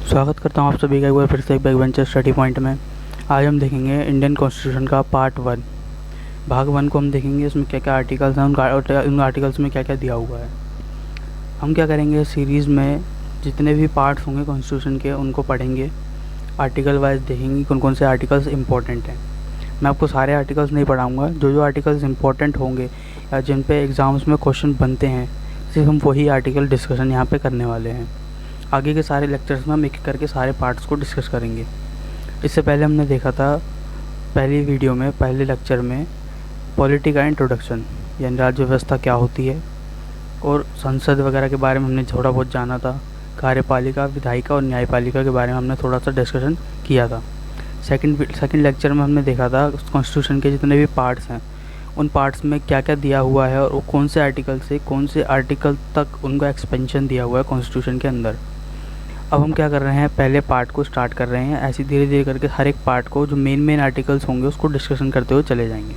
स्वागत करता हूँ आप सभी का एक बार फिर से एक बैक बेंचर स्टडी पॉइंट में। आज हम देखेंगे इंडियन कॉन्स्टिट्यूशन का पार्ट 1 भाग 1 को हम देखेंगे। इसमें क्या क्या आर्टिकल्स हैं, उन आर्टिकल्स में क्या क्या दिया हुआ है। हम क्या करेंगे, सीरीज़ में जितने भी पार्ट्स होंगे कॉन्स्टिट्यूशन के उनको पढ़ेंगे, आर्टिकल वाइज देखेंगे कौन कौन से आर्टिकल्स इंपॉर्टेंट हैं। मैं आपको सारे आर्टिकल्स नहीं पढ़ाऊँगा, जो जो आर्टिकल्स इंपॉर्टेंट होंगे या जिन पे एग्ज़ाम्स में क्वेश्चन बनते हैं सिर्फ हम वही आर्टिकल डिस्कशन यहाँ पे करने वाले हैं। आगे के सारे लेक्चर्स में हम एक एक करके सारे पार्ट्स को डिस्कस करेंगे। इससे पहले हमने देखा था पहली वीडियो में, पहले लेक्चर में पॉलिटी का इंट्रोडक्शन, यानी राज्य व्यवस्था क्या होती है और संसद वगैरह के बारे में हमने थोड़ा बहुत जाना था। कार्यपालिका, विधायिका और न्यायपालिका के बारे में हमने थोड़ा सा डिस्कशन किया था। सेकंड लेक्चर में हमने देखा था कॉन्स्टिट्यूशन के जितने भी पार्ट्स हैं उन पार्ट्स में क्या क्या दिया हुआ है और कौन से आर्टिकल से कौन से आर्टिकल तक उनका एक्सपेंशन दिया हुआ है कॉन्स्टिट्यूशन के अंदर। अब हम क्या कर रहे हैं, पहले पार्ट को स्टार्ट कर रहे हैं। ऐसे धीरे धीरे करके हर एक पार्ट को जो मेन आर्टिकल्स होंगे उसको डिस्कशन करते हुए चले जाएंगे।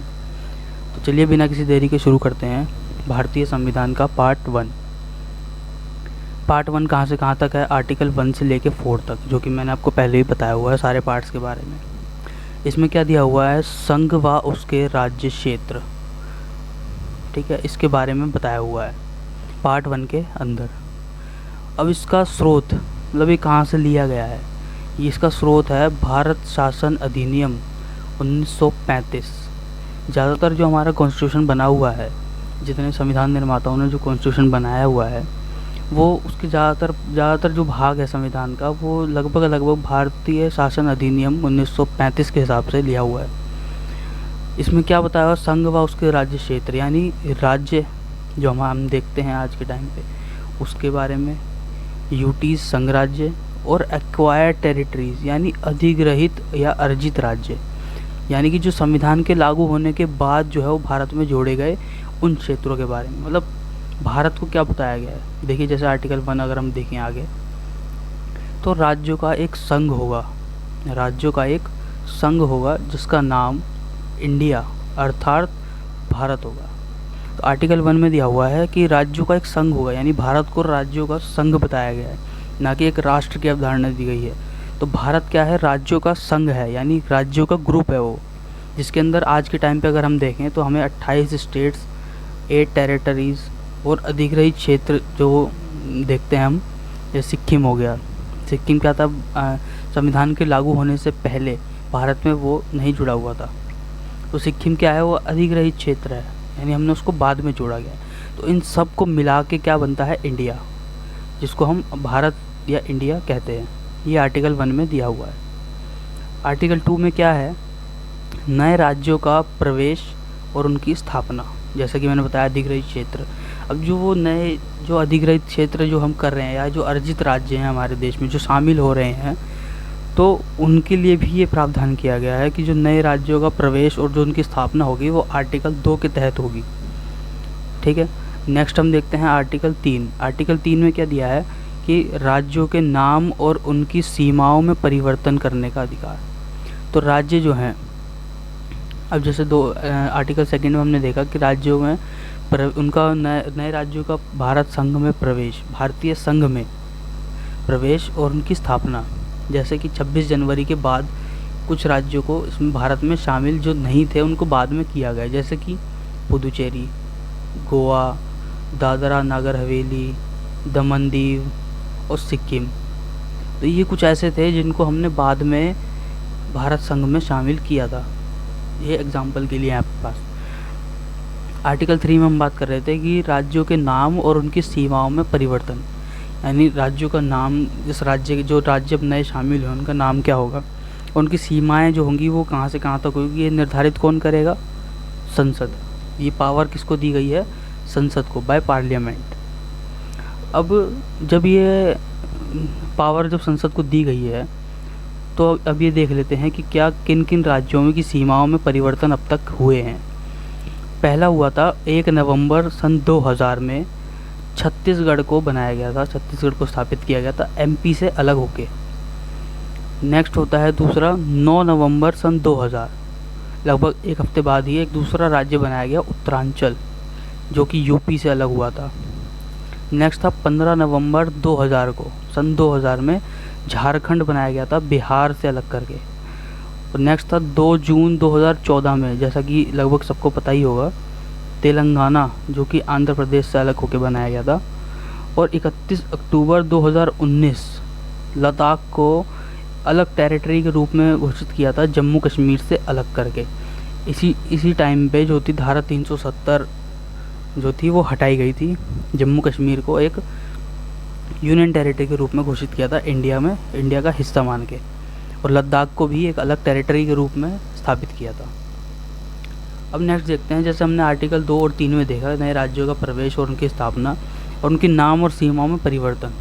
तो चलिए बिना किसी देरी के शुरू करते हैं भारतीय संविधान का पार्ट 1। पार्ट 1 कहाँ से कहाँ तक है, आर्टिकल 1 से लेके 4 तक, जो कि मैंने आपको पहले ही बताया हुआ है सारे पार्ट्स के बारे में। इसमें क्या दिया हुआ है, संघ व उसके राज्य क्षेत्र, ठीक है, इसके बारे में बताया हुआ है पार्ट 1 के अंदर। अब इसका स्रोत, मतलब ये कहाँ से लिया गया है, ये इसका स्रोत है भारत शासन अधिनियम 1935। ज़्यादातर जो हमारा कॉन्स्टिट्यूशन बना हुआ है, जितने संविधान निर्माताओं ने जो कॉन्स्टिट्यूशन बनाया हुआ है, वो उसके ज़्यादातर जो भाग है संविधान का वो लगभग भारतीय शासन अधिनियम 1935 के हिसाब से लिया हुआ है। इसमें क्या बताया हुआ, संघ व उसके राज्य क्षेत्र, यानी राज्य जो हम देखते हैं आज के टाइम पे उसके बारे में, यूटीज संघ राज्य और एक्वायर्ड टेरिटरीज यानी अधिग्रहित या अर्जित राज्य, यानी कि जो संविधान के लागू होने के बाद जो है वो भारत में जोड़े गए उन क्षेत्रों के बारे में। मतलब भारत को क्या बताया गया है, देखिए जैसे आर्टिकल 1 अगर हम देखें आगे, तो राज्यों का एक संघ होगा, राज्यों का एक संघ होगा जिसका नाम इंडिया अर्थात भारत होगा। तो आर्टिकल 1 में दिया हुआ है कि राज्यों का एक संघ होगा, यानी भारत को राज्यों का संघ बताया गया है, ना कि एक राष्ट्र की अवधारणा दी गई है। तो भारत क्या है, राज्यों का संघ है, यानी राज्यों का ग्रुप है वो, जिसके अंदर आज के टाइम पे अगर हम देखें तो हमें 28 स्टेट्स, 8 टेरिटरीज़ और अधिग्रहित क्षेत्र जो देखते हैं हम, जैसे सिक्किम हो गया। सिक्किम क्या था, संविधान के लागू होने से पहले भारत में वो नहीं जुड़ा हुआ था, तो सिक्किम क्या है, वो अधिग्रहित क्षेत्र है, यानी हमने उसको बाद में जोड़ा गया। तो इन सब को मिला के क्या बनता है, इंडिया, जिसको हम भारत या इंडिया कहते हैं। ये आर्टिकल 1 में दिया हुआ है। आर्टिकल 2 में क्या है, नए राज्यों का प्रवेश और उनकी स्थापना, जैसा कि मैंने बताया अधिग्रहित क्षेत्र। अब जो वो नए जो अधिग्रहित क्षेत्र जो हम कर रहे हैं या जो अर्जित राज्य हैं हमारे देश में जो शामिल हो रहे हैं, तो उनके लिए भी ये प्रावधान किया गया है कि जो नए राज्यों का प्रवेश और जो उनकी स्थापना होगी वो आर्टिकल 2 के तहत होगी, ठीक है। नेक्स्ट हम देखते हैं आर्टिकल 3। आर्टिकल 3 में क्या दिया है कि राज्यों के नाम और उनकी सीमाओं में परिवर्तन करने का अधिकार। तो राज्य जो हैं, अब जैसे आर्टिकल 2 में हमने देखा कि राज्यों में उनका नए राज्यों का भारत संघ में प्रवेश, भारतीय संघ में प्रवेश और उनकी स्थापना, जैसे कि 26 जनवरी के बाद कुछ राज्यों को इसमें भारत में शामिल जो नहीं थे उनको बाद में किया गया, जैसे कि पुदुचेरी, गोवा, दादरा नागर हवेली, दमन दीव और सिक्किम। तो ये कुछ ऐसे थे जिनको हमने बाद में भारत संघ में शामिल किया था। ये एग्जाम्पल के लिए आपके पास। आर्टिकल 3 में हम बात कर रहे थे कि राज्यों के नाम और उनकी सीमाओं में परिवर्तन, यानी राज्यों का नाम, जिस राज्य के जो राज्य अब नए शामिल हैं उनका नाम क्या होगा, उनकी सीमाएं जो होंगी वो कहाँ से कहाँ तक होगी, ये निर्धारित कौन करेगा, संसद। ये पावर किसको दी गई है, संसद को, बाय पार्लियामेंट। अब जब ये पावर जब संसद को दी गई है तो अब ये देख लेते हैं कि क्या किन किन राज्यों में की सीमाओं में परिवर्तन अब तक हुए हैं। पहला हुआ था 1 नवंबर सन 2000 में छत्तीसगढ़ को बनाया गया था, छत्तीसगढ़ को स्थापित किया गया था एमपी से अलग होके। नेक्स्ट होता है दूसरा 9 नवंबर सन 2000, लगभग एक हफ्ते बाद ही एक दूसरा राज्य बनाया गया उत्तरांचल, जो कि यूपी से अलग हुआ था। नेक्स्ट था 15 नवंबर 2000 को, सन 2000 में झारखंड बनाया गया था बिहार से अलग करके। और नेक्स्ट था 2 जून 2014 में, जैसा कि लगभग सबको पता ही होगा, तेलंगाना जो कि आंध्र प्रदेश से अलग होकर बनाया गया था। और 31 अक्टूबर 2019 लद्दाख को अलग टेरिटरी के रूप में घोषित किया था, जम्मू कश्मीर से अलग करके। इसी टाइम पे जो थी धारा 370 जो थी वो हटाई गई थी। जम्मू कश्मीर को एक यूनियन टेरिटरी के रूप में घोषित किया था इंडिया में, इंडिया का हिस्सा मान के। और लद्दाख को भी एक अलग टेरिटरी के रूप में स्थापित किया था। अब नेक्स्ट देखते हैं, जैसे हमने आर्टिकल 2 और 3 में देखा नए राज्यों का प्रवेश और उनकी स्थापना और उनके नाम और सीमाओं में परिवर्तन।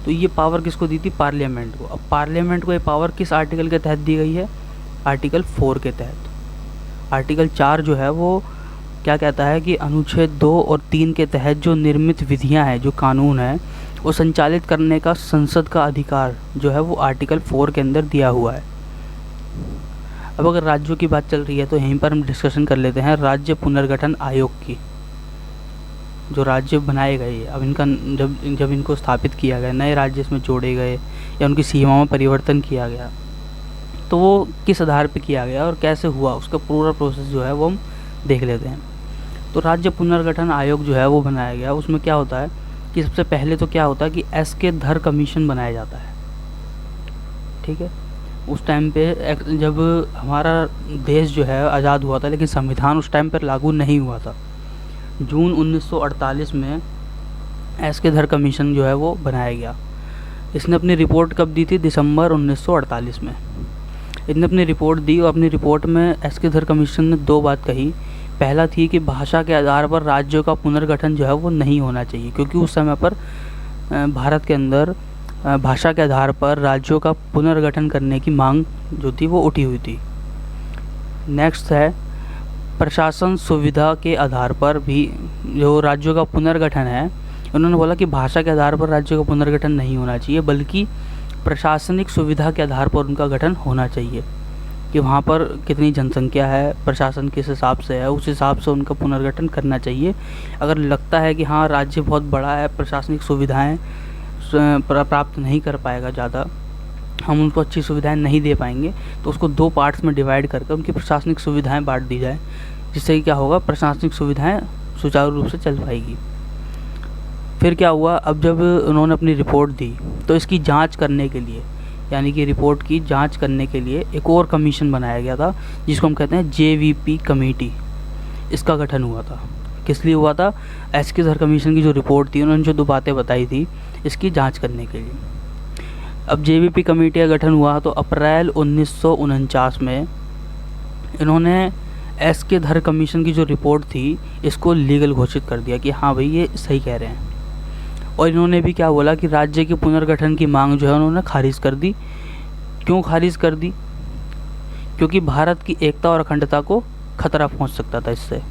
तो ये पावर किसको दी थी? पार्लियामेंट को। अब पार्लियामेंट को ये पावर किस आर्टिकल के तहत दी गई है? आर्टिकल 4 के तहत। आर्टिकल 4 जो है वो क्या कहता है कि अनुच्छेद 2 और 3 के तहत जो निर्मित विधियां हैं, जो कानून है, वो संचालित करने का संसद का अधिकार जो है वो आर्टिकल 4 के अंदर दिया हुआ है। अब अगर राज्यों की बात चल रही है तो यहीं पर हम डिस्कशन कर लेते हैं राज्य पुनर्गठन आयोग की। जो राज्य बनाए गए, अब इनका जब इनको स्थापित किया गया, नए राज्य इसमें जोड़े गए या उनकी सीमाओं में परिवर्तन किया गया, तो वो किस आधार पर किया गया और कैसे हुआ, उसका पूरा प्रोसेस जो है वो हम देख लेते हैं। तो राज्य पुनर्गठन आयोग जो है वो बनाया गया। उसमें क्या होता है कि सबसे पहले तो क्या होता है कि एस.के. धर कमीशन बनाया जाता है। ठीक है, उस टाइम पे जब हमारा देश जो है आज़ाद हुआ था, लेकिन संविधान उस टाइम पर लागू नहीं हुआ था। जून 1948 में एस.के. धर कमीशन जो है वो बनाया गया। इसने अपनी रिपोर्ट कब दी थी? दिसंबर 1948 में इसने अपनी रिपोर्ट दी। और अपनी रिपोर्ट में एस.के. धर कमीशन ने 2 बात कही। पहला थी कि भाषा के आधार पर राज्यों का पुनर्गठन जो है वो नहीं होना चाहिए, क्योंकि उस समय पर भारत के अंदर भाषा के आधार पर राज्यों का पुनर्गठन करने की मांग जो थी वो उठी हुई थी। नेक्स्ट है प्रशासन सुविधा के आधार पर भी जो राज्यों का पुनर्गठन है, उन्होंने बोला कि भाषा के आधार पर राज्यों का पुनर्गठन नहीं होना चाहिए, बल्कि प्रशासनिक सुविधा के आधार पर उनका गठन होना चाहिए कि वहाँ पर कितनी जनसंख्या है, प्रशासन किस हिसाब से है, उस हिसाब से उनका पुनर्गठन करना चाहिए। अगर लगता है कि हाँ राज्य बहुत बड़ा है, प्रशासनिक सुविधाएं प्राप्त नहीं कर पाएगा ज़्यादा, हम उनको अच्छी सुविधाएं नहीं दे पाएंगे, तो उसको 2 पार्ट्स में डिवाइड करके उनकी प्रशासनिक सुविधाएं बांट दी जाए, जिससे कि क्या होगा, प्रशासनिक सुविधाएं सुचारू रूप से चल पाएगी। फिर क्या हुआ, अब जब उन्होंने अपनी रिपोर्ट दी तो इसकी जांच करने के लिए, यानी कि रिपोर्ट की जांच करने के लिए एक और कमीशन बनाया गया था, जिसको हम कहते हैं JVP कमेटी। इसका गठन हुआ था। किस लिए हुआ था? एस.के. धर कमीशन की जो रिपोर्ट थी, उन्होंने जो 2 बातें बताई थी, इसकी जांच करने के लिए। अब JVP कमेटी का गठन हुआ तो अप्रैल 1949 में इन्होंने एस.के. धर कमीशन की जो रिपोर्ट थी इसको लीगल घोषित कर दिया कि हाँ भाई ये सही कह रहे हैं। और इन्होंने भी क्या बोला कि राज्य के पुनर्गठन की मांग जो है उन्होंने खारिज कर दी। क्यों खारिज कर दी? क्योंकि भारत की एकता और अखंडता को खतरा पहुंच सकता था इससे।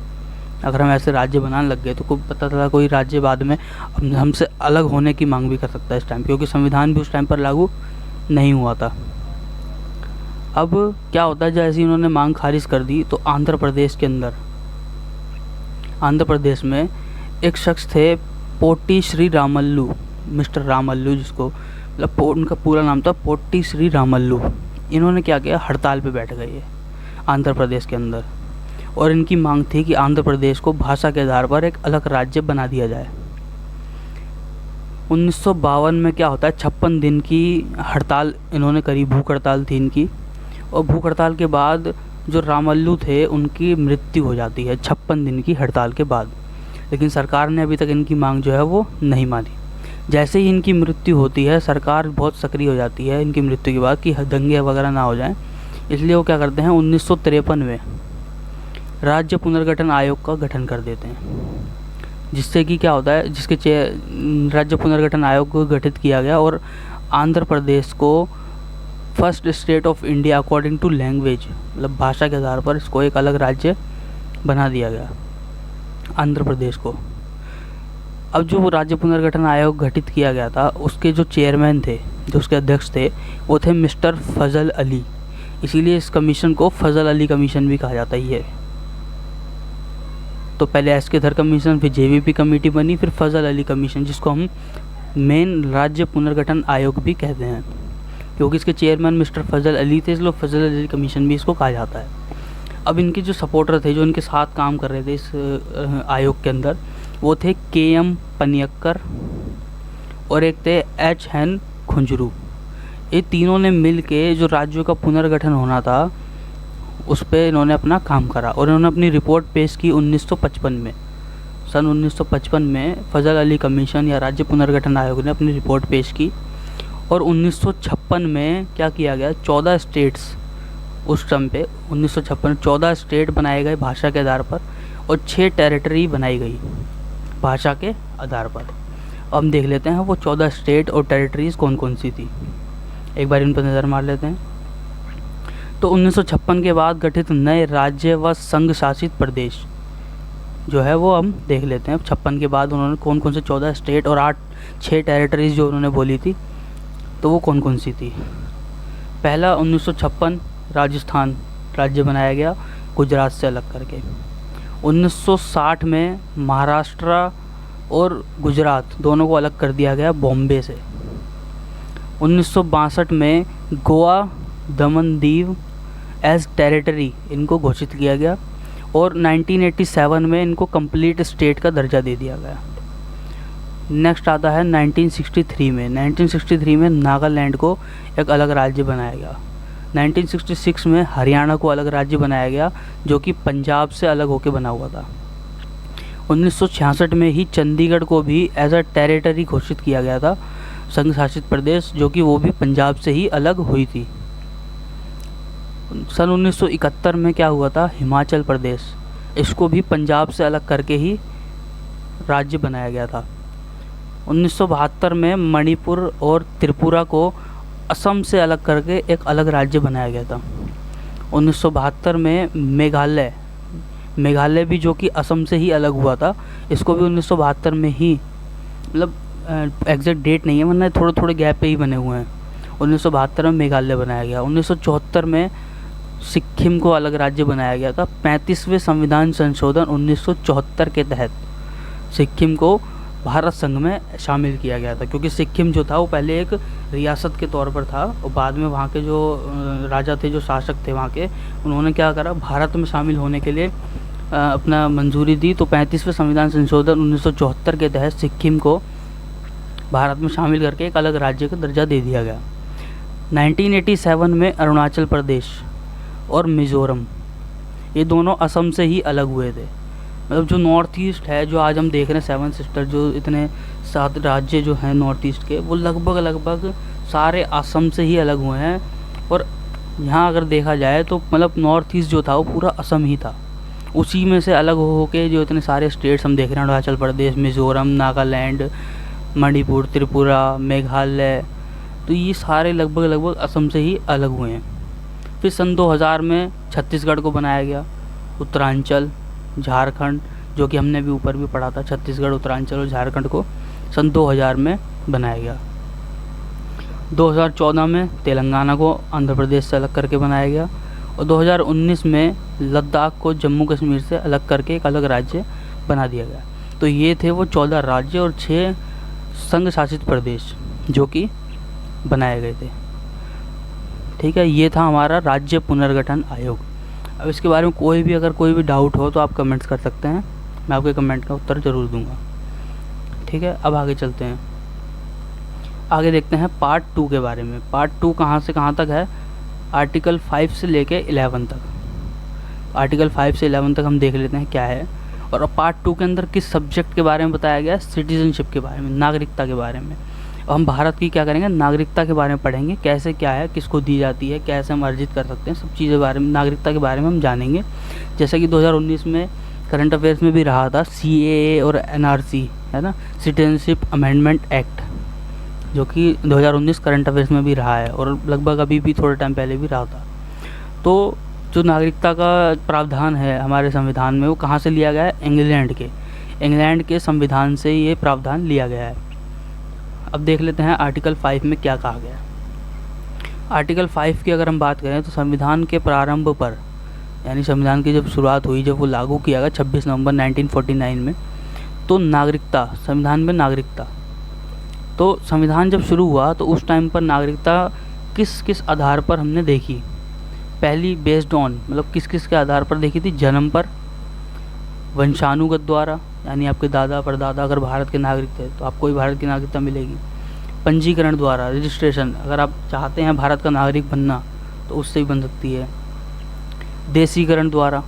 अगर हम ऐसे राज्य बनाने लग गए तो कोई पता चला कोई राज्य बाद में हमसे अलग होने की मांग भी कर सकता है इस टाइम, क्योंकि संविधान भी उस टाइम पर लागू नहीं हुआ था। अब क्या होता है, जैसे इन्होंने मांग खारिज कर दी तो आंध्र प्रदेश के अंदर, आंध्र प्रदेश में एक शख्स थे पोट्टी श्री रामल्लू, मिस्टर रामल्लू, जिसको मतलब उनका पूरा नाम था पोट्टी श्री रामल्लू। इन्होंने क्या किया, हड़ताल पे बैठ गए आंध्र प्रदेश के अंदर, और इनकी मांग थी कि आंध्र प्रदेश को भाषा के आधार पर एक अलग राज्य बना दिया जाए। 1952 में क्या होता है, 56 दिन की हड़ताल इन्होंने करी, भूख हड़ताल थी इनकी। और भूख हड़ताल के बाद जो रामल्लू थे उनकी मृत्यु हो जाती है 56 दिन की हड़ताल के बाद। लेकिन सरकार ने अभी तक इनकी मांग जो है वो नहीं मानी। जैसे ही इनकी मृत्यु होती है, सरकार बहुत सक्रिय हो जाती है इनकी मृत्यु के बाद कि दंगे वगैरह ना हो जाएं, इसलिए वो क्या करते हैं 1953 में राज्य पुनर्गठन आयोग का गठन कर देते हैं, जिससे कि क्या होता है, जिसके राज्य पुनर्गठन आयोग को गठित किया गया और आंध्र प्रदेश को first state of India according to language, मतलब भाषा के आधार पर इसको एक अलग राज्य बना दिया गया आंध्र प्रदेश को। अब जो राज्य पुनर्गठन आयोग गठित किया गया था उसके जो चेयरमैन थे, जो उसके अध्यक्ष थे, वो थे मिस्टर फजल अली। इसीलिए इस कमीशन को फजल अली कमीशन भी कहा जाता ही है। तो पहले एस.के. धर कमीशन, फिर JVP कमेटी बनी, फिर फजल अली कमीशन, जिसको हम मेन राज्य पुनर्गठन आयोग भी कहते हैं। क्योंकि इसके चेयरमैन मिस्टर फजल अली थे, इसलिए फजल अली कमीशन भी इसको कहा जाता है। अब इनके जो सपोर्टर थे, जो इनके साथ काम कर रहे थे इस आयोग के अंदर, वो थे KM पनियक्कर और एक थे HN खुंजरू। ये तीनों ने मिल के जो राज्यों का पुनर्गठन होना था उस पर इन्होंने अपना काम करा और इन्होंने अपनी रिपोर्ट पेश की 1955 में। सन 1955 में फजल अली कमीशन या राज्य पुनर्गठन आयोग ने अपनी रिपोर्ट पेश की और 1956 में क्या किया गया, 14 स्टेट्स, उस टाइम पे 1956 14 स्टेट बनाए गए भाषा के आधार पर और 6 टेरिटरी बनाई गई भाषा के आधार पर। अब हम देख लेते हैं वो 14 स्टेट और टेरिटरीज़ कौन कौन सी थी, एक बार इन पर नज़र मार लेते हैं। तो 1956 के बाद गठित नए राज्य व संघ शासित प्रदेश जो है वो हम देख लेते हैं। 56 के बाद उन्होंने कौन कौन से 14 स्टेट और 6 टेरिटरीज़ जो उन्होंने बोली थी, तो वो कौन कौन सी थी। पहला 1956 राजस्थान राज्य बनाया गया गुजरात से अलग करके। 1960 में महाराष्ट्र और गुजरात दोनों को अलग कर दिया गया बॉम्बे से। 1962 में गोवा दमन दीव एज टेरिटरी इनको घोषित किया गया और 1987 में इनको कंप्लीट स्टेट का दर्जा दे दिया गया। नेक्स्ट आता है 1963 में। 1963 में नागालैंड को एक अलग राज्य बनाया गया। 1966 में हरियाणा को अलग राज्य बनाया गया जो कि पंजाब से अलग होकर बना हुआ था। 1966 में ही चंडीगढ़ को भी एज अ टेरिटरी घोषित किया गया था, संघ शासित प्रदेश, जो कि वो भी पंजाब से ही अलग हुई थी। सन 1971 में क्या हुआ था, हिमाचल प्रदेश, इसको भी पंजाब से अलग करके ही राज्य बनाया गया था। 1972 में मणिपुर और त्रिपुरा को असम से अलग करके एक अलग राज्य बनाया गया था। 1972 में मेघालय भी जो कि असम से ही अलग हुआ था, इसको भी 1972 में ही, मतलब एग्जैक्ट डेट नहीं है वरना थोड़े थोड़े गैप पे ही बने हुए हैं। 1972 में मेघालय बनाया गया। 1974 में सिक्किम को अलग राज्य बनाया गया था। 35वें संविधान संशोधन 1974 के तहत सिक्किम को भारत संघ में शामिल किया गया था, क्योंकि सिक्किम जो था वो पहले एक रियासत के तौर पर था और बाद में वहाँ के जो राजा थे, जो शासक थे वहाँ के, उन्होंने क्या करा, भारत में शामिल होने के लिए अपना मंजूरी दी। तो 35वें संविधान संशोधन 1974 के तहत सिक्किम को भारत में शामिल करके एक अलग राज्य का दर्जा दे दिया गया। 1987 में अरुणाचल प्रदेश और मिज़ोरम, ये दोनों असम से ही अलग हुए थे। मतलब जो नॉर्थ ईस्ट है, जो आज हम देख रहे हैं 7 सिस्टर, जो इतने 7 राज्य जो हैं नॉर्थ ईस्ट के, वो लगभग सारे असम से ही अलग हुए हैं। और यहाँ अगर देखा जाए तो मतलब नॉर्थ ईस्ट जो था वो पूरा असम ही था, उसी में से अलग हो के जो इतने सारे स्टेट्स हम देख रहे हैं, अरुणाचल प्रदेश, मिज़ोरम, नागालैंड, मणिपुर, त्रिपुरा, मेघालय, तो ये सारे लगभग असम से ही अलग हुए हैं। फिर सन 2000 में छत्तीसगढ़ को बनाया गया, उत्तरांचल, झारखंड, जो कि हमने भी ऊपर भी पढ़ा था, छत्तीसगढ़, उत्तरांचल और झारखंड को सन 2000 में बनाया गया। 2014 में तेलंगाना को आंध्र प्रदेश से अलग करके बनाया गया और 2019 में लद्दाख को जम्मू कश्मीर से अलग करके एक अलग राज्य बना दिया गया। तो ये थे वो 14 राज्य और 6 संघ शासित प्रदेश जो कि बनाए गए थे। ठीक है, ये था हमारा राज्य पुनर्गठन आयोग। अब इसके बारे में अगर कोई भी डाउट हो तो आप कमेंट्स कर सकते हैं, मैं आपके कमेंट का उत्तर ज़रूर दूंगा। ठीक है, अब आगे चलते हैं, आगे देखते हैं पार्ट 2 के बारे में। पार्ट 2 कहाँ से कहाँ तक है, आर्टिकल 5 से लेके 11 तक। आर्टिकल 5 से 11 तक हम देख लेते हैं क्या है। और अब पार्ट 2 के अंदर किस सब्जेक्ट के बारे में बताया गया है, सिटीजनशिप के बारे में, नागरिकता के बारे में। अब हम भारत की क्या करेंगे, नागरिकता के बारे में पढ़ेंगे, कैसे क्या है, किसको दी जाती है, कैसे हम अर्जित कर सकते हैं, सब चीज़ें बारे में, नागरिकता के बारे में हम जानेंगे। जैसे कि 2019 में करंट अफेयर्स में भी रहा था CAA और NRC, है ना, सिटीजनशिप अमेंडमेंट एक्ट, जो कि 2019 करंट अफेयर्स में भी रहा है और लगभग अभी भी थोड़े टाइम पहले भी रहा था। तो जो नागरिकता का प्रावधान है हमारे संविधान में, वो कहाँ से लिया गया है, इंग्लैंड के संविधान से ये प्रावधान लिया गया है। अब देख लेते हैं आर्टिकल 5 में क्या कहा गया है। आर्टिकल 5 की अगर हम बात करें तो संविधान के प्रारंभ पर, यानी संविधान की जब शुरुआत हुई, जब वो लागू किया गया 26 नवंबर 1949 में, तो नागरिकता, संविधान में नागरिकता, तो संविधान जब शुरू हुआ तो उस टाइम पर नागरिकता किस किस आधार पर हमने देखी। पहली बेस्ड ऑन, मतलब किस किस के आधार पर देखी थी, जन्म पर, वंशानुगत द्वारा, यानी आपके दादा परदादा अगर भारत के नागरिक थे तो आपको भी भारत की नागरिकता मिलेगी। पंजीकरण द्वारा, रजिस्ट्रेशन, अगर आप चाहते हैं भारत का नागरिक बनना तो उससे ही बन सकती है। देशीकरण द्वारा,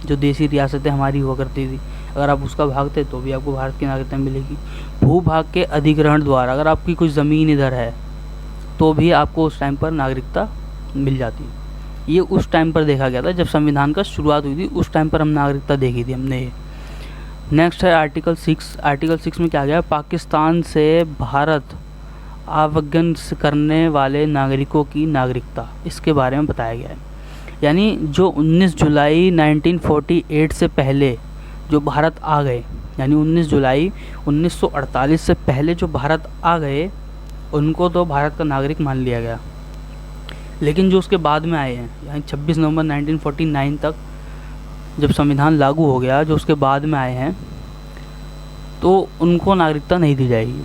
जो देसी रियासतें हमारी हुआ करती थी, अगर आप उसका भाग थे तो भी आपको भारत की नागरिकता मिलेगी। भूभाग के अधिग्रहण द्वारा, अगर आपकी कोई ज़मीन इधर है तो भी आपको उस टाइम पर नागरिकता मिल जाती है। ये उस टाइम पर देखा गया था जब संविधान का शुरुआत हुई थी, उस टाइम पर हम नागरिकता देखी थी हमने। नेक्स्ट है आर्टिकल 6। आर्टिकल 6 में क्या गया, पाकिस्तान से भारत आवागमन करने वाले नागरिकों की नागरिकता, इसके बारे में बताया गया है। यानी जो 19 जुलाई 1948 से पहले जो भारत आ गए, यानी 19 जुलाई 1948 से पहले जो भारत आ गए उनको तो भारत का नागरिक मान लिया गया। लेकिन जो उसके बाद में आए हैं, यानी 26 नवंबर 1949 तक जब संविधान लागू हो गया, जो उसके बाद में आए हैं तो उनको नागरिकता नहीं दी जाएगी।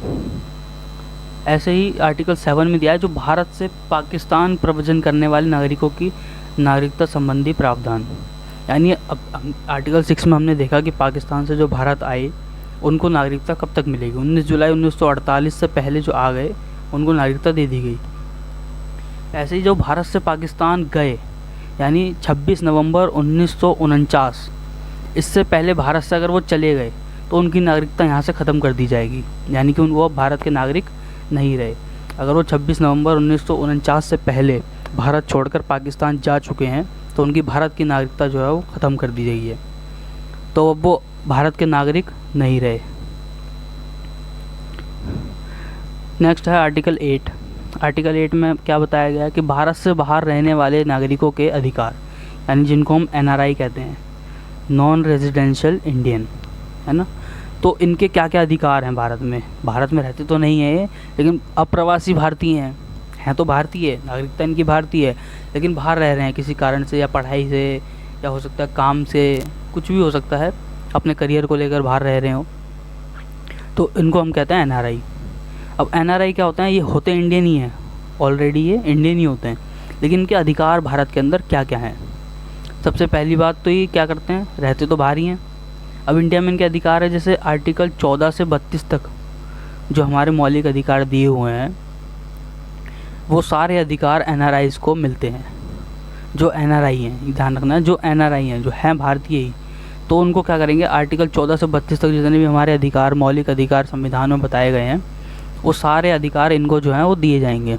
ऐसे ही आर्टिकल 7 में दिया है, जो भारत से पाकिस्तान प्रव्रजन करने वाले नागरिकों की नागरिकता संबंधी प्रावधान। यानी अब आर्टिकल 6 में हमने देखा कि पाकिस्तान से जो भारत आए उनको नागरिकता कब तक मिलेगी, 19 जुलाई 1948 से पहले जो आ गए उनको नागरिकता दे दी गई। ऐसे ही जो भारत से पाकिस्तान गए, यानी 26 नवंबर 1949, इससे पहले भारत से अगर वो चले गए तो उनकी नागरिकता यहाँ से ख़त्म कर दी जाएगी, यानी कि वो अब भारत के नागरिक नहीं रहे। अगर वो 26 नवंबर 1949 से पहले भारत छोड़कर पाकिस्तान जा चुके हैं तो उनकी भारत की नागरिकता जो है वो ख़त्म कर दी गई है, तो अब वो भारत के नागरिक नहीं रहे। नेक्स्ट है आर्टिकल 8। आर्टिकल 8 में क्या बताया गया है कि भारत से बाहर रहने वाले नागरिकों के अधिकार, यानी जिनको हम NRI कहते हैं, नॉन रेजिडेंशियल इंडियन, है ना। तो इनके क्या क्या अधिकार हैं भारत में। भारत में रहते तो नहीं है ये, लेकिन अप्रवासी भारतीय हैं तो भारतीय, नागरिकता इनकी भारतीय है, लेकिन बाहर रह रहे हैं किसी कारण से, या पढ़ाई से, या हो सकता है काम से, कुछ भी हो सकता है, अपने करियर को लेकर बाहर रह रहे हो, तो इनको हम कहते हैं NRI। अब NRI क्या होता है, ये होते इंडियन ही हैं, ऑलरेडी ये इंडियन ही होते हैं, लेकिन इनके अधिकार भारत के अंदर क्या क्या हैं। सबसे पहली बात तो ये क्या करते हैं, रहते तो बाहर ही हैं। अब इंडिया में इनके अधिकार है, जैसे आर्टिकल 14 से 32 तक जो हमारे मौलिक अधिकार दिए हुए हैं, वो सारे अधिकार NRIs को मिलते हैं। जो NRI हैं, ध्यान रखना, जो NRI हैं, जो हैं भारतीय ही, तो उनको क्या करेंगे, आर्टिकल 14 से 32 तक जितने भी हमारे अधिकार, मौलिक अधिकार संविधान में बताए गए हैं, वो सारे अधिकार इनको जो हैं वो दिए जाएंगे।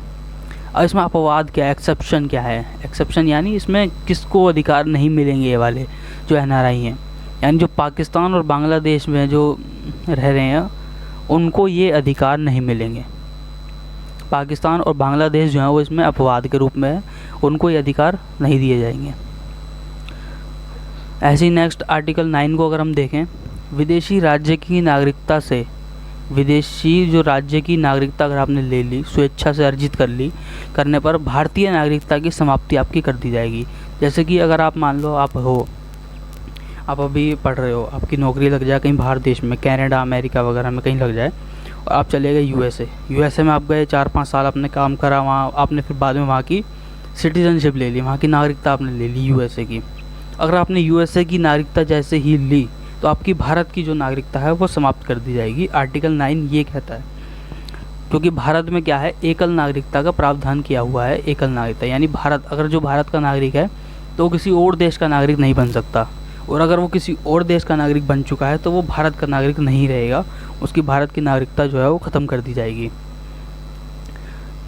और इसमें अपवाद क्या है, एक्सेप्शन क्या है। एक्सेप्शन यानी इसमें किसको अधिकार नहीं मिलेंगे, ये वाले जो NRI हैं, यानी जो पाकिस्तान और बांग्लादेश में जो रह रहे हैं उनको ये अधिकार नहीं मिलेंगे। पाकिस्तान और बांग्लादेश जो है वो इसमें अपवाद के रूप में है, उनको ये अधिकार नहीं दिए जाएंगे। ऐसे ही नेक्स्ट आर्टिकल 9 को अगर हम देखें, विदेशी राज्य की नागरिकता से, विदेशी जो राज्य की नागरिकता अगर आपने ले ली, स्वेच्छा से अर्जित कर ली, करने पर भारतीय नागरिकता की समाप्ति आपकी कर दी जाएगी। जैसे कि अगर आप मान लो आप अभी पढ़ रहे हो, आपकी नौकरी लग जाए कहीं बाहर देश में, कनाडा अमेरिका वगैरह में कहीं लग जाए, और आप चले गए यूएसए में आप गए, 4-5 साल आपने काम करा वहाँ, आपने फिर बाद में वहाँ की सिटीजनशिप ले ली, वहाँ की नागरिकता आपने ले ली यूएसए की। अगर आपने यूएसए की नागरिकता जैसे ही ली तो आपकी भारत की जो नागरिकता है वो समाप्त कर दी जाएगी। आर्टिकल 9 ये कहता है, क्योंकि भारत में क्या है, एकल नागरिकता का प्रावधान किया हुआ है। एकल नागरिकता यानी भारत, अगर जो भारत का नागरिक है तो वो किसी और देश का नागरिक नहीं बन सकता, और अगर वो किसी और देश का नागरिक बन चुका है तो वो भारत का नागरिक नहीं रहेगा, उसकी भारत की नागरिकता जो है वो ख़त्म कर दी जाएगी।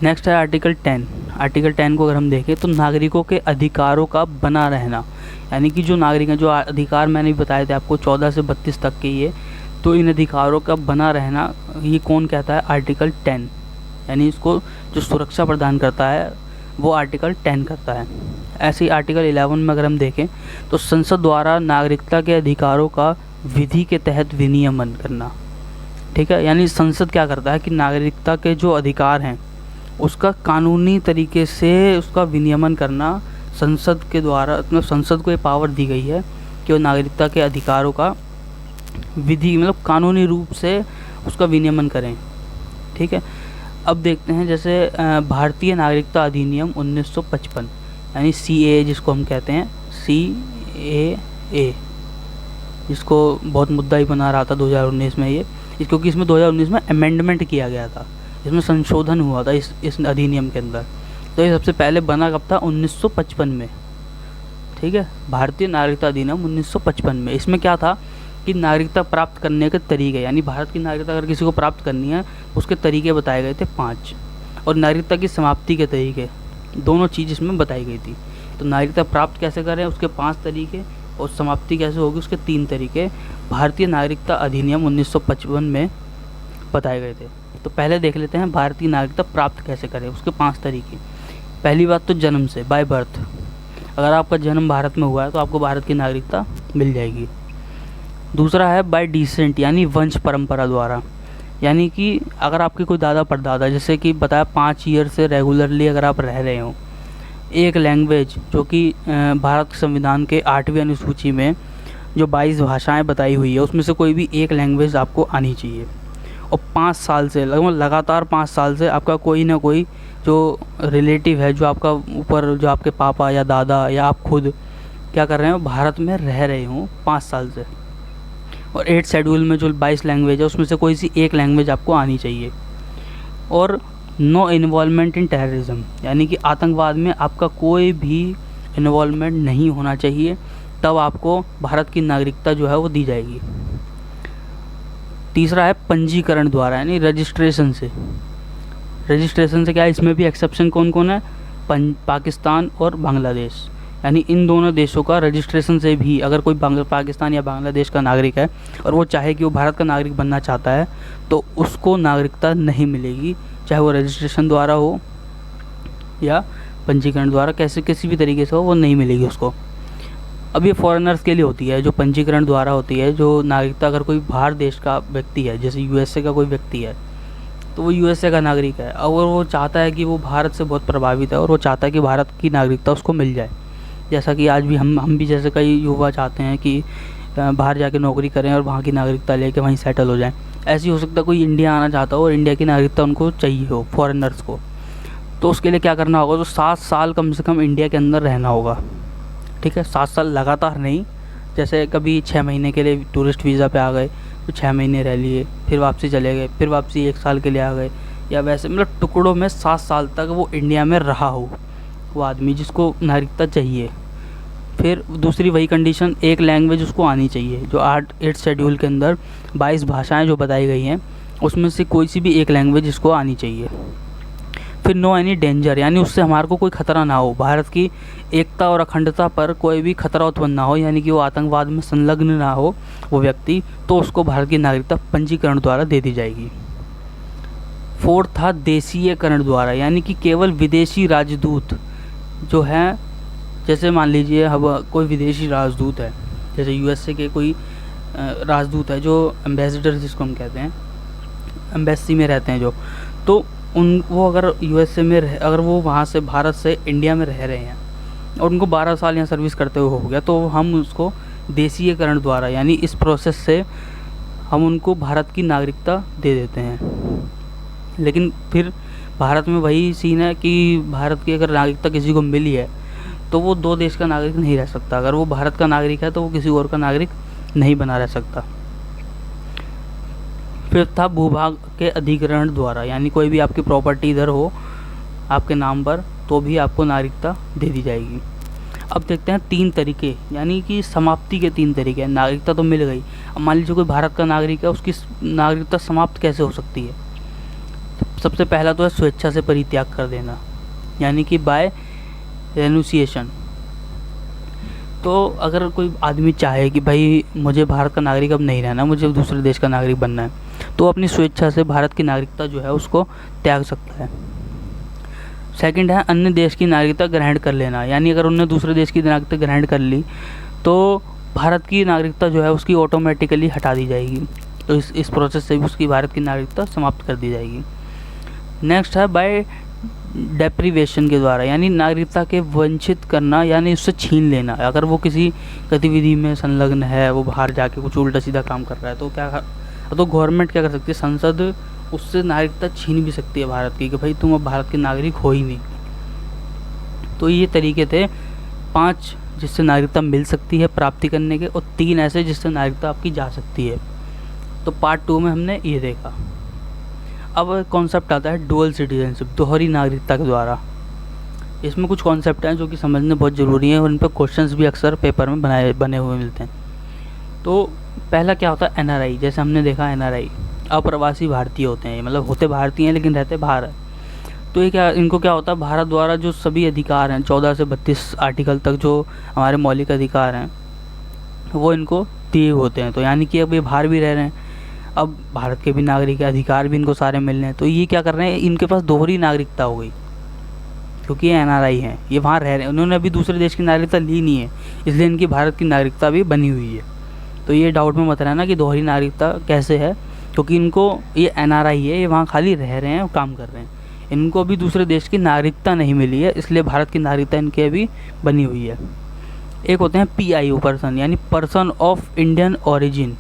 नेक्स्ट है आर्टिकल 10। आर्टिकल 10 को अगर हम देखें तो नागरिकों के अधिकारों का बना रहना, यानी कि जो नागरिक हैं, जो अधिकार मैंने भी बताए थे आपको 14 से 32 तक के, ये तो इन अधिकारों का बना रहना ये कौन कहता है, आर्टिकल 10, यानी इसको जो सुरक्षा प्रदान करता है वो आर्टिकल 10 करता है। ऐसे ही आर्टिकल 11 में अगर हम देखें तो संसद द्वारा नागरिकता के अधिकारों का विधि के तहत विनियमन करना, ठीक है। यानी संसद क्या करता है कि नागरिकता के जो अधिकार हैं उसका कानूनी तरीके से उसका विनियमन करना संसद के द्वारा, मतलब संसद को ये पावर दी गई है कि वो नागरिकता के अधिकारों का विधि, मतलब कानूनी रूप से उसका विनियमन करें, ठीक है। अब देखते हैं जैसे भारतीय नागरिकता अधिनियम 1955 यानी CAA जिसको हम कहते हैं, CAA, जिसको बहुत मुद्दा ही बना रहा था 2019 में ये, क्योंकि इसमें 2019 में अमेंडमेंट किया गया था, इसमें संशोधन हुआ था इस अधिनियम के अंदर। तो ये सबसे पहले बना कब था? 1955 में, ठीक है, भारतीय नागरिकता अधिनियम 1955 में। इसमें क्या था कि नागरिकता प्राप्त करने के तरीके, यानी भारत की नागरिकता अगर किसी को प्राप्त करनी है उसके तरीके बताए गए थे 5, और नागरिकता की समाप्ति के तरीके, दोनों चीज़ इसमें बताई गई थी। तो नागरिकता प्राप्त कैसे करें उसके 5 तरीके, और समाप्ति कैसे होगी उसके 3 तरीके भारतीय नागरिकता अधिनियम 1955 में बताए गए थे। तो पहले देख लेते हैं भारतीय नागरिकता प्राप्त कैसे करें, उसके 5 तरीके। पहली बात तो जन्म से, बाय बर्थ, अगर आपका जन्म भारत में हुआ है तो आपको भारत की नागरिकता मिल जाएगी। दूसरा है बाय डिसेंट, यानी वंश परंपरा द्वारा, यानी कि अगर आपके कोई दादा परदादा, जैसे कि बताया 5 ईयर से रेगुलरली अगर आप रह रहे हो, एक लैंग्वेज जो कि भारत के संविधान के 8वीं अनुसूची में जो 22 भाषाएं बताई हुई है उसमें से कोई भी एक लैंग्वेज आपको आनी चाहिए, और 5 साल से लगातार 5 साल से आपका कोई ना कोई जो रिलेटिव है, जो आपका ऊपर, जो आपके पापा या दादा या आप खुद क्या कर रहे हो, भारत में रह रहे हो 5 साल से, और 8 शेड्यूल में जो 22 लैंग्वेज है उसमें से कोई सी एक लैंग्वेज आपको आनी चाहिए। और नो इन्वॉल्वमेंट इन टेररिज्म, यानी कि आतंकवाद में आपका कोई भी इन्वॉल्वमेंट नहीं होना चाहिए, तब आपको भारत की नागरिकता जो है वो दी जाएगी। तीसरा है पंजीकरण द्वारा, यानी रजिस्ट्रेशन से। रजिस्ट्रेशन से क्या है, इसमें भी एक्सेप्शन कौन कौन है? पाकिस्तान और बांग्लादेश, यानी इन दोनों देशों का रजिस्ट्रेशन से भी अगर कोई पाकिस्तान या बांग्लादेश का नागरिक है और वो चाहे कि वो भारत का नागरिक बनना चाहता है तो उसको नागरिकता नहीं मिलेगी, चाहे वो रजिस्ट्रेशन द्वारा हो या पंजीकरण द्वारा, कैसे किसी भी तरीके से हो, वो नहीं मिलेगी उसको। अब ये फॉरेनर्स के लिए होती है जो पंजीकरण द्वारा होती है, जो नागरिकता अगर कोई बाहर देश का व्यक्ति है, जैसे USA का कोई व्यक्ति है तो वो USA का नागरिक है, और वो चाहता है कि वो भारत से बहुत प्रभावित है और वो चाहता है कि भारत की नागरिकता उसको मिल जाए, जैसा कि आज भी हम भी जैसे कई युवा चाहते हैं कि बाहर जाके नौकरी करें और वहाँ की नागरिकता लेके वहीं सेटल हो जाएं। ऐसे ही हो सकता है कोई इंडिया आना चाहता हो और इंडिया की नागरिकता उनको चाहिए हो, फॉरेनर्स को, तो उसके लिए क्या करना होगा, तो 7 साल कम से कम इंडिया के अंदर रहना होगा, ठीक है। 7 साल लगातार नहीं, जैसे कभी 6 महीने के लिए टूरिस्ट वीज़ा पे आ गए तो 6 महीने रह लिए, फिर वापसी चले गए, फिर वापसी 1 साल के लिए आ गए, या वैसे मतलब टुकड़ों में 7 साल तक वो इंडिया में रहा हो वो आदमी जिसको नागरिकता चाहिए। फिर दूसरी वही कंडीशन, एक लैंग्वेज उसको आनी चाहिए, जो 8 शेड्यूल के अंदर 22 भाषाएं जो बताई गई हैं उसमें से कोई सी भी एक लैंग्वेज इसको आनी चाहिए। फिर नो एनी डेंजर, यानी उससे हमारे को कोई ख़तरा ना हो, भारत की एकता और अखंडता पर कोई भी खतरा उत्पन्न ना हो, यानी कि वो आतंकवाद में संलग्न ना हो वो व्यक्ति, तो उसको भारत की नागरिकता पंजीकरण द्वारा दे दी जाएगी। 4 था देशीयकरण द्वारा, यानी कि केवल विदेशी राजदूत जो हैं, जैसे मान लीजिए अब कोई विदेशी राजदूत है, जैसे USA के कोई राजदूत है जो एम्बेसडर जिसको हम कहते हैं, एम्बेसी में रहते हैं जो, तो वो अगर USA में अगर वो वहाँ से भारत से इंडिया में रह रहे हैं और उनको 12 साल यहाँ सर्विस करते हुए हो गया, तो हम उसको देशीयकरण द्वारा, यानी इस प्रोसेस से हम उनको भारत की नागरिकता दे देते हैं। लेकिन फिर भारत में वही सीन है कि भारत की अगर नागरिकता किसी को मिली है तो वो 2 देश का नागरिक नहीं रह सकता, अगर वो भारत का नागरिक है तो वो किसी और का नागरिक नहीं बना रह सकता। फिर था भूभाग के अधिग्रहण द्वारा, यानी कोई भी आपकी प्रॉपर्टी इधर हो आपके नाम पर तो भी आपको नागरिकता दे दी जाएगी। अब देखते हैं 3 तरीके, यानी कि समाप्ति के 3 तरीके। नागरिकता तो मिल गई, अब मान लीजिए कोई भारत का नागरिक है, उसकी नागरिकता समाप्त कैसे हो सकती है? सबसे पहला तो है स्वेच्छा से परित्याग कर देना, यानी कि बाय रेनुसिएशन। तो अगर कोई आदमी चाहे कि भाई मुझे भारत का नागरिक अब नहीं रहना, मुझे दूसरे देश का नागरिक बनना है, तो अपनी स्वेच्छा से भारत की नागरिकता जो है उसको त्याग सकता है। सेकंड है अन्य देश की नागरिकता ग्रहण कर लेना, यानी अगर उन्होंने दूसरे देश की नागरिकता ग्रहण कर ली तो भारत की नागरिकता जो है उसकी ऑटोमेटिकली हटा दी जाएगी, तो इस प्रोसेस से भी उसकी भारत की नागरिकता समाप्त कर दी जाएगी। नेक्स्ट है बाय डेप्रीवेशन के द्वारा, यानी नागरिकता के वंचित करना, यानी उससे छीन लेना। अगर वो किसी गतिविधि में संलग्न है, वो बाहर जाके कुछ उल्टा सीधा काम कर रहा है, तो क्या, तो गवर्नमेंट क्या कर सकती है, संसद उससे नागरिकता छीन भी सकती है भारत की, कि भाई तुम अब भारत के नागरिक हो ही नहीं। तो ये तरीके थे 5 जिससे नागरिकता मिल सकती है प्राप्ति करने के, और 3 ऐसे जिससे नागरिकता आपकी जा सकती है। तो पार्ट 2 में हमने ये देखा। अब कॉन्सेप्ट आता है डुअल सिटीजनशिप, दोहरी नागरिकता के द्वारा। इसमें कुछ कॉन्सेप्ट हैं जो कि समझने बहुत ज़रूरी है, और इन पर क्वेश्चंस भी अक्सर पेपर में बने हुए मिलते हैं। तो पहला क्या होता है, एनआरआई। जैसे हमने देखा एनआरआई अप्रवासी भारतीय होते हैं, मतलब होते भारतीय हैं लेकिन रहते बाहर है। तो ये क्या, इनको क्या होता है, भारत द्वारा जो सभी अधिकार हैं 14 से 32 आर्टिकल तक जो हमारे मौलिक अधिकार हैं वो इनको दिए होते हैं। तो यानी कि अब ये बाहर भी रह रहे हैं, अब भारत के भी नागरिक अधिकार भी इनको सारे मिल रहे हैं। तो ये क्या कर रहे हैं, इनके पास दोहरी नागरिकता हो गई, क्योंकि ये एनआरआई हैं, ये वहाँ रह रहे हैं, उन्होंने अभी दूसरे देश की नागरिकता ली नहीं है, इसलिए इनकी भारत की नागरिकता भी बनी हुई है। तो ये डाउट में मत रहना कि दोहरी नागरिकता कैसे है, क्योंकि इनको ये एनआरआई है, ये वहाँ खाली रह रहे हैं और काम कर रहे हैं, इनको अभी दूसरे देश की नागरिकता नहीं मिली है, इसलिए भारत की नागरिकता इनकी अभी बनी हुई है। एक होते हैं PIO पर्सन, यानी पर्सन ऑफ इंडियन ओरिजिन।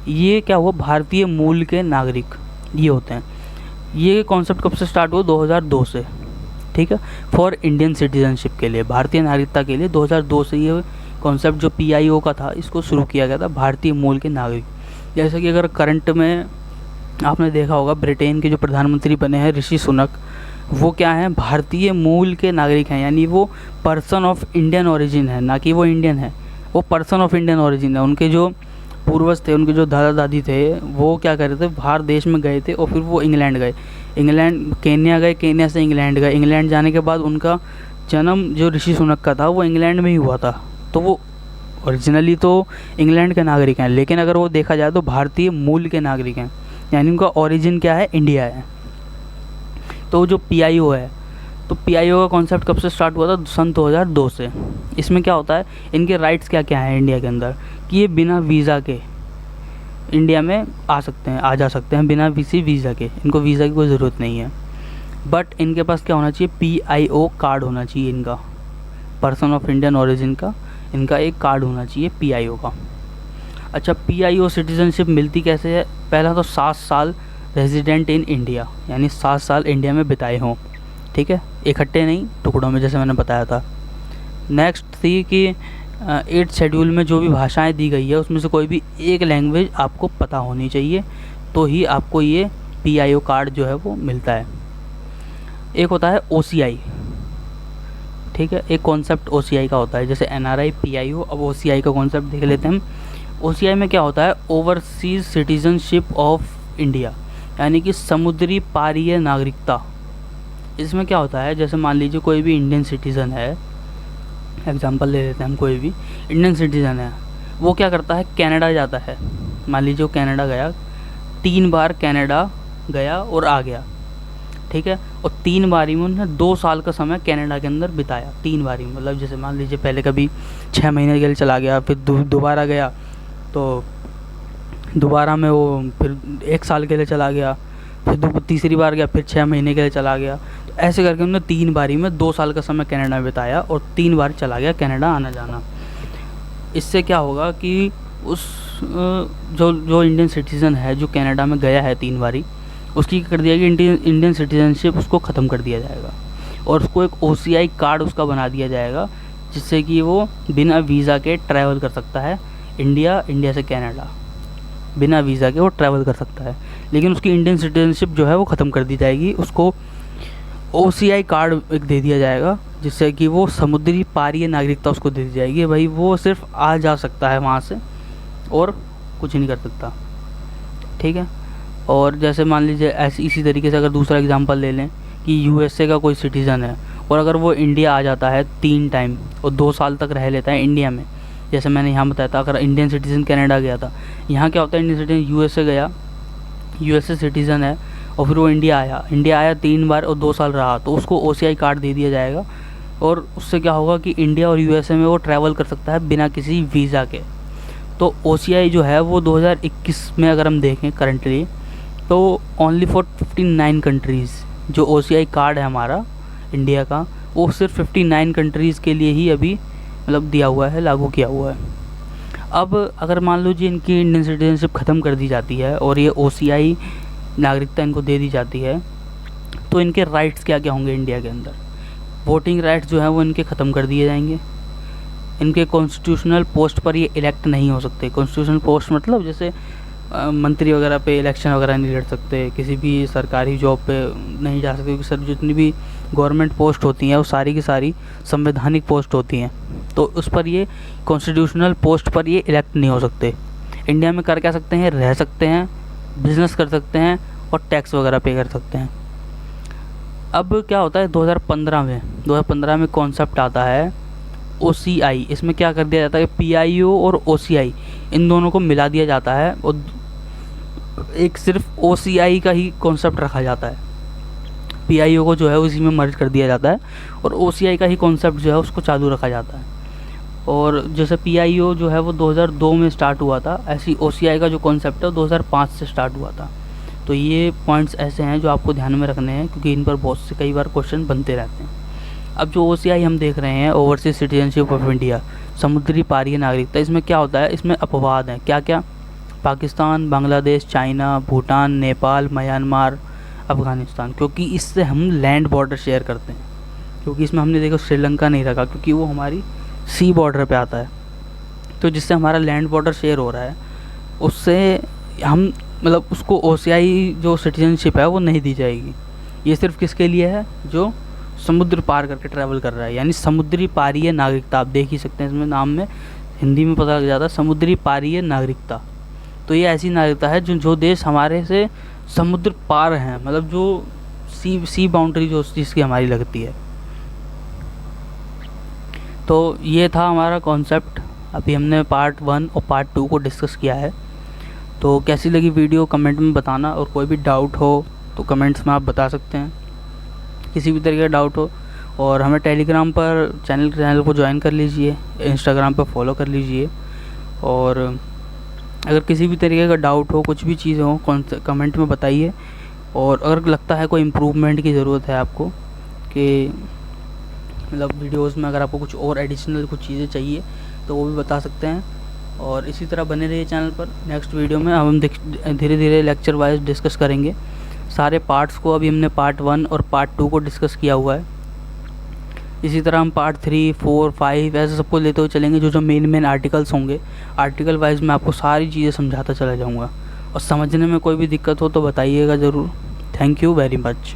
ये क्या हुआ, भारतीय मूल के नागरिक ये होते हैं। ये कॉन्सेप्ट कब से स्टार्ट हुआ, 2002 से, ठीक है, फॉर इंडियन सिटीजनशिप के लिए, भारतीय नागरिकता के लिए 2002 से ये कॉन्सेप्ट जो PIO का था इसको शुरू किया गया था, भारतीय मूल के नागरिक। जैसे कि अगर करंट में आपने देखा होगा, ब्रिटेन के जो प्रधानमंत्री बने हैं ऋषि सुनक, वो क्या हैं, भारतीय मूल के नागरिक हैं, यानी वो पर्सन ऑफ इंडियन ओरिजिन है, ना कि वो इंडियन है, वो पर्सन ऑफ इंडियन ओरिजिन है। उनके जो पूर्वज थे, उनके जो दादा दादी थे, वो क्या कर रहे थे, बाहर देश में गए थे और फिर वो इंग्लैंड गए, इंग्लैंड केन्या गए, केन्या से इंग्लैंड गए, इंग्लैंड जाने के बाद उनका जन्म जो ऋषि सुनक का था वो इंग्लैंड में ही हुआ था। तो वो ओरिजिनली तो इंग्लैंड के नागरिक हैं, लेकिन अगर वो देखा जाए तो भारतीय मूल के नागरिक हैं, यानी उनका ओरिजिन क्या है, इंडिया है। तो जो PIO है, तो PIO का कॉन्सेप्ट कब से स्टार्ट हुआ था, सन 2002 से। इसमें क्या होता है, इनके राइट्स क्या क्या हैं इंडिया के अंदर, कि ये बिना वीज़ा के इंडिया में आ सकते हैं, आ जा सकते हैं बिना किसी वीज़ा के, इनको वीज़ा की कोई ज़रूरत नहीं है। बट इनके पास क्या होना चाहिए, PIO कार्ड होना चाहिए, इनका पर्सन ऑफ इंडियन ओरिजिन का इनका एक कार्ड होना चाहिए PIO का। अच्छा, PIO सिटीजनशिप मिलती कैसे है, पहला तो 7 साल रेजिडेंट इन इंडिया, यानी 7 साल इंडिया में बिताए हों, ठीक है, इकट्ठे नहीं, टुकड़ों में, जैसे मैंने बताया था। नेक्स्ट थी कि 8th शेड्यूल में जो भी भाषाएं दी गई है उसमें से कोई भी एक लैंग्वेज आपको पता होनी चाहिए, तो ही आपको ये PIO कार्ड जो है वो मिलता है। एक होता है OCI, ठीक है, एक कॉन्सेप्ट OCI का होता है, जैसे NRI PIO। अब OCI का कॉन्सेप्ट देख लेते हैं हम। OCI में क्या होता है, ओवरसीज सिटीजनशिप ऑफ इंडिया, यानी कि समुद्री पारीय नागरिकता। इसमें क्या होता है, जैसे मान लीजिए कोई भी इंडियन सिटीज़न है, एग्जांपल ले लेते हैं हम, कोई भी इंडियन सिटीज़न है, वो क्या करता है, कनाडा जाता है। मान लीजिए वो कनाडा गया, 3 बार कनाडा गया और आ गया, ठीक है, और 3 बारी में उन्होंने 2 साल का समय कनाडा के अंदर बिताया। 3 बारी मतलब जैसे मान लीजिए पहले कभी 6 महीने के लिए चला गया, फिर दोबारा गया, तो दोबारा में वो फिर 1 साल के लिए चला गया, फिर तीसरी बार गया, फिर 6 महीने के लिए चला गया। तो ऐसे करके उन्होंने 3 बारी में 2 साल का समय कनाडा में बिताया और 3 बार चला गया कनाडा आना जाना। इससे क्या होगा कि उस जो इंडियन सिटीज़न है जो कनाडा में गया है 3 बारी, उसकी कर दिया कि इंडियन सिटीजनशिप उसको ख़त्म कर दिया जाएगा और उसको एक OCI कार्ड उसका बना दिया जाएगा, जिससे कि वो बिना वीज़ा के ट्रैवल कर सकता है इंडिया से कनाडा, बिना वीज़ा के वो ट्रैवल कर सकता है। लेकिन उसकी इंडियन सिटीजनशिप जो है वो ख़त्म कर दी जाएगी, उसको OCI कार्ड एक दे दिया जाएगा, जिससे कि वो समुद्री पारीय नागरिकता उसको दे दी जाएगी। भाई वो सिर्फ आ जा सकता है वहाँ से और कुछ नहीं कर सकता, ठीक है। और जैसे मान लीजिए ऐसे इसी तरीके से अगर दूसरा एग्जांपल ले लें कि USA का कोई सिटीज़न है और अगर वो इंडिया आ जाता है 3 टाइम और 2 साल तक रह लेता है इंडिया में, जैसे मैंने यहाँ बताया था, अगर इंडियन सिटीज़न कनाडा गया था, यहाँ क्या होता है, इंडियन सिटीज़न USA गया, USA सिटीज़न है और फिर वो इंडिया आया 3 बार और 2 साल रहा, तो उसको OCI कार्ड दे दिया जाएगा और उससे क्या होगा कि इंडिया और USA में वो ट्रैवल कर सकता है बिना किसी वीज़ा के। तो OCI जो है वो 2021 में अगर हम देखें करंटली, तो ओनली फॉर 59 कंट्रीज़ जो OCI कार्ड है हमारा इंडिया का, वो सिर्फ 59 कंट्रीज़ के लिए ही अभी मतलब दिया हुआ है, लागू किया हुआ है। अब अगर मान लो जी इनकी इंडियन सिटीजनशिप ख़त्म कर दी जाती है और ये OCI नागरिकता इनको दे दी जाती है, तो इनके राइट्स क्या क्या होंगे इंडिया के अंदर। वोटिंग राइट्स जो है वो इनके ख़त्म कर दिए जाएंगे। इनके कॉन्स्टिट्यूशनल पोस्ट पर ये इलेक्ट नहीं हो सकते। कॉन्स्टिट्यूशनल पोस्ट मतलब जैसे मंत्री वगैरह पे इलेक्शन वगैरह नहीं लड़ सकते, किसी भी सरकारी जॉब पे नहीं जा सकते, क्योंकि सर जितनी भी गवर्नमेंट पोस्ट होती हैं वो सारी की सारी संवैधानिक पोस्ट होती हैं, तो उस पर ये कॉन्स्टिट्यूशनल पोस्ट पर ये इलेक्ट नहीं हो सकते। इंडिया में कर क्या सकते हैं, रह सकते हैं, बिजनेस कर सकते हैं और टैक्स वगैरह पे कर सकते हैं। अब क्या होता है 2015 में कॉन्सेप्ट आता है OCI। इसमें क्या कर दिया जाता है कि PIO और OCI इन दोनों को मिला दिया जाता है और एक सिर्फ OCI का ही कॉन्सेप्ट रखा जाता है। PIO को जो है उसी में मर्ज कर दिया जाता है और OCI का ही कॉन्सेप्ट जो है उसको चालू रखा जाता है। और जैसे PIO जो है वो 2002 में स्टार्ट हुआ था, ऐसी OCI का जो कॉन्सेप्ट है वो 2005 से स्टार्ट हुआ था। तो ये पॉइंट्स ऐसे हैं जो आपको ध्यान में रखने हैं, क्योंकि इन पर बहुत से कई बार क्वेश्चन बनते रहते हैं। अब जो OCI हम देख रहे हैं, ओवरसीज सिटीजनशिप ऑफ इंडिया, समुद्री पारीय नागरिकता, इसमें क्या होता है, इसमें अपवाद हैं। क्या क्या? पाकिस्तान, बांग्लादेश, चाइना, भूटान, नेपाल, म्यांमार, अफ़गानिस्तान, क्योंकि इससे हम लैंड बॉर्डर शेयर करते हैं। क्योंकि इसमें हमने देखो श्रीलंका नहीं रखा, क्योंकि वो हमारी सी बॉर्डर पे आता है, तो जिससे हमारा लैंड बॉर्डर शेयर हो रहा है, उससे हम मतलब उसको OCI जो सिटीजनशिप है वो नहीं दी जाएगी। ये सिर्फ किसके लिए है, जो समुद्र पार करके ट्रैवल कर रहा है, यानी समुद्री पारीय नागरिकता। आप देख ही सकते हैं इसमें नाम में, हिंदी में पता लग जाता है, समुद्री पारीय नागरिकता। तो ये ऐसी नागरिकता है जो देश हमारे से समुद्र पार हैं, मतलब जो सी बाउंड्री जो जिसकी हमारी लगती है। तो ये था हमारा कॉन्सेप्ट। अभी हमने पार्ट 1 और पार्ट 2 को डिस्कस किया है। तो कैसी लगी वीडियो कमेंट में बताना, और कोई भी डाउट हो तो कमेंट्स में आप बता सकते हैं, किसी भी तरीके का डाउट हो। और हमें टेलीग्राम पर चैनल को ज्वाइन कर लीजिए, इंस्टाग्राम पर फॉलो कर लीजिए। और अगर किसी भी तरीके का डाउट हो, कुछ भी चीज़ हो, कमेंट में बताइए। और अगर लगता है कोई इम्प्रूवमेंट की ज़रूरत है आपको, कि मतलब वीडियोस में अगर आपको कुछ और एडिशनल कुछ चीज़ें चाहिए तो वो भी बता सकते हैं। और इसी तरह बने रहिए चैनल पर। नेक्स्ट वीडियो में हम धीरे धीरे लेक्चर वाइज डिस्कस करेंगे सारे पार्ट्स को। अभी हमने पार्ट 1 और पार्ट 2 को डिस्कस किया हुआ है। इसी तरह हम पार्ट 3, 4, 5 ऐसे सबको लेते हुए चलेंगे। जो मेन आर्टिकल्स होंगे, आर्टिकल वाइज मैं आपको सारी चीज़ें समझाता चला जाऊँगा। और समझने में कोई भी दिक्कत हो तो बताइएगा ज़रूर। Thank you very much.